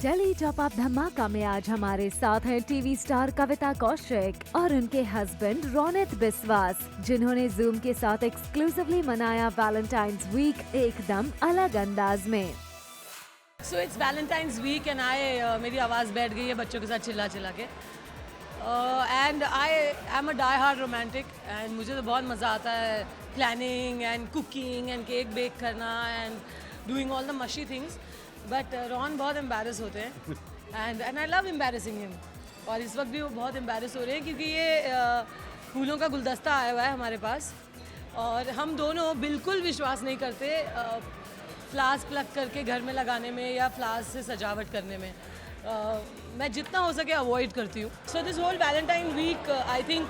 Tele top up धमाका में आज हमारे साथ हैं टीवी स्टार कविता कौशिक और उनके हस्बैंड रोनित बिस्वास, जिन्होंने जूम के साथ एक्सक्लूसिवली मनाया वैलेंटाइंस वीक एकदम अलग अंदाज में। So it's Valentine's week and मेरी आवाज़ बैठ गई है बच्चों के साथ चिल्ला चिल्ला के। And I am a die hard romantic and मुझे तो बहुत मज़ा आता है planning and cooking and cake bake करना and doing all the mushy things. But Ron बहुत एम्बैरस होते हैं and I love embarrassing him. और इस वक्त भी वो बहुत एम्बैरस हो रहे हैं क्योंकि ये फूलों का गुलदस्ता आया हुआ है हमारे पास और हम दोनों बिल्कुल विश्वास नहीं करते फ्लावर्स प्लग करके घर में लगाने में या फ्लावर्स से सजावट करने में। मैं जितना हो सके अवॉइड करती हूँ। So this whole Valentine week I think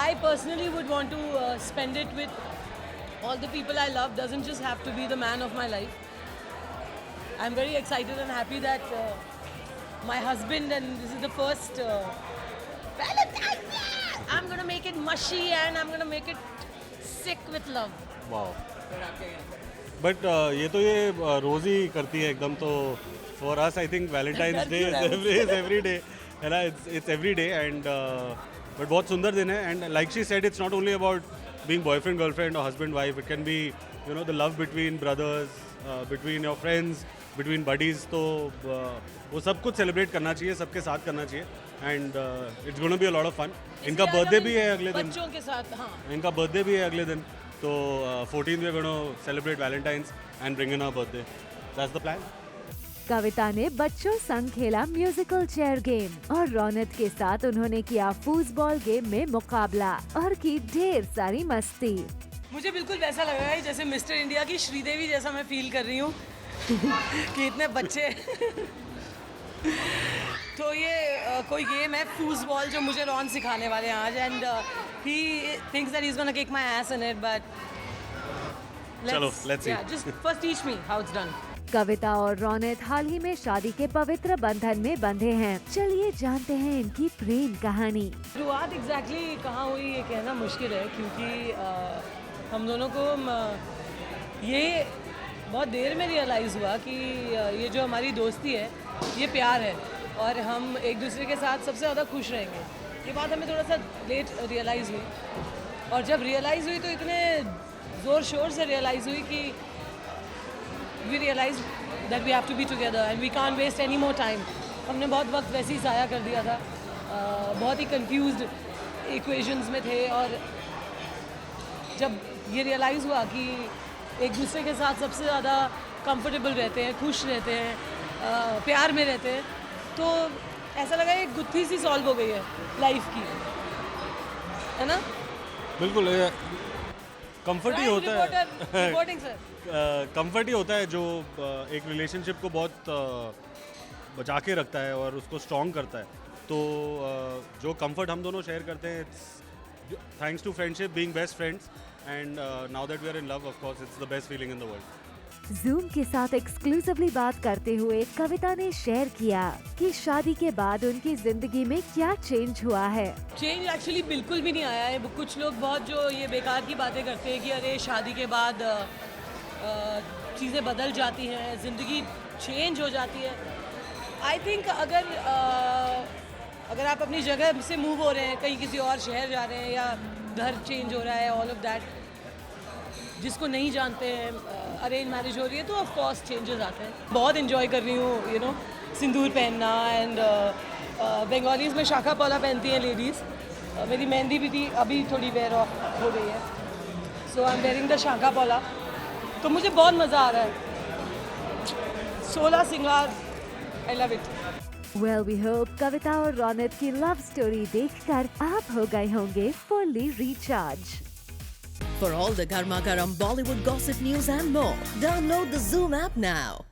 I personally would want to spend it with all the people I love. Doesn't just have to be the man of my life. I'm very excited and happy that my husband, and this is the first Valentine's Day. I'm gonna make it mushy and I'm gonna make it sick with love. Wow. But ये तो ये रोज ही करती है एकदम। तो for us I think Valentine's Day is every day, है ना? It's every day and but बहुत सुंदर दिन है and like she said it's not only about being boyfriend girlfriend or husband wife. It can be the love between brothers, between your friends, between buddies. तो वो सब कुछ celebrate करना चाहिए, सबके साथ करना चाहिए and it's gonna be a lot of fun. इनका बर्थडे भी है अगले दिन, बच्चों के साथ। हाँ, इनका बर्थडे भी है अगले दिन। तो 14th we are gonna celebrate Valentine's and bring in our birthday. That's the plan. Kavita ने बच्चों संग खेला म्यूजिकल चेयर गेम और रोनित के साथ उन्होंने किया फूटबॉल गेम में मुकाबला और की ढेर सारी मस्ती। मुझे बिल्कुल वैसा लग रहा है जैसे मिस्टर इंडिया की श्रीदेवी जैसा मैं फील कर रही हूँ कि इतने बच्चे तो ये कोई गेम है फूटबॉल जो मुझे रॉन सिखाने वाले हैं आज and he thinks that he is gonna kick my ass in it but let's see. Just first teach me how it's done. Kavita और रोनित हाल ही में शादी के पवित्र बंधन में बंधे हैं। चलिए जानते हैं इनकी प्रेम कहानी। शुरुआत एग्जैक्टली कहाँ हुई ये कहना मुश्किल है क्योंकि हम दोनों को ये बहुत देर में रियलाइज़ हुआ कि ये जो हमारी दोस्ती है ये प्यार है और हम एक दूसरे के साथ सबसे ज़्यादा खुश रहेंगे। ये बात हमें थोड़ा सा लेट रियलाइज़ हुई और जब रियलाइज़ हुई तो इतने ज़ोर शोर से रियलाइज़ हुई कि we realise that we have to be together and we can't waste any more time. हमने बहुत वक्त वैसे ही ज़ाया कर दिया था, बहुत ही कंफ्यूज्ड इक्वेशंस में थे और जब ये रियलाइज़ हुआ कि एक दूसरे के साथ सबसे ज़्यादा कंफर्टेबल रहते हैं, खुश रहते हैं, प्यार में रहते हैं, तो ऐसा लगा एक गुत्थी सी सॉल्व हो गई है लाइफ की, है ना? बिल्कुल कंफर्ट ही होता है। Reporting sir. कंफर्ट ही होता है जो एक रिलेशनशिप को बहुत बचा के रखता है और उसको स्ट्रॉन्ग करता है। तो जो कंफर्ट हम दोनों शेयर करते हैं it's thanks to friendship, being best friends and now that we are in love, of course it's the best feeling in the world। Zoom के साथ एक्सक्लूसिवली बात करते हुए कविता ने शेयर किया कि शादी के बाद उनकी जिंदगी में क्या चेंज हुआ है। चेंज एक्चुअली बिल्कुल भी नहीं आया है। कुछ लोग बहुत जो ये बेकार की बातें करते हैं कि अरे शादी के बाद चीज़ें बदल जाती हैं, ज़िंदगी चेंज हो जाती है। आई थिंक अगर आप अपनी जगह से मूव हो रहे हैं, कहीं किसी और शहर जा रहे हैं या घर चेंज हो रहा है, ऑल ऑफ दैट, जिसको नहीं जानते हैं, अरेंज मैरिज हो रही है तो ऑफ कोर्स चेंजेस आते हैं। बहुत इन्जॉय कर रही हूँ सिंदूर पहनना एंड बंगालीज में शाखा पौला पहनती हैं लेडीज़। मेरी मेहंदी भी थी, अभी थोड़ी वेयर ऑफ हो गई है, सो आई एम वेयरिंग द शाखा पौला। तो मुझे बहुत मज़ा आ रहा है। 16 सिंगार, I love it. Well, we hope कविता और रोनित की लव स्टोरी देखकर आप हो गए होंगे fully recharge। For all the Garma Garam Bollywood gossip news and more, download the Zoom app now.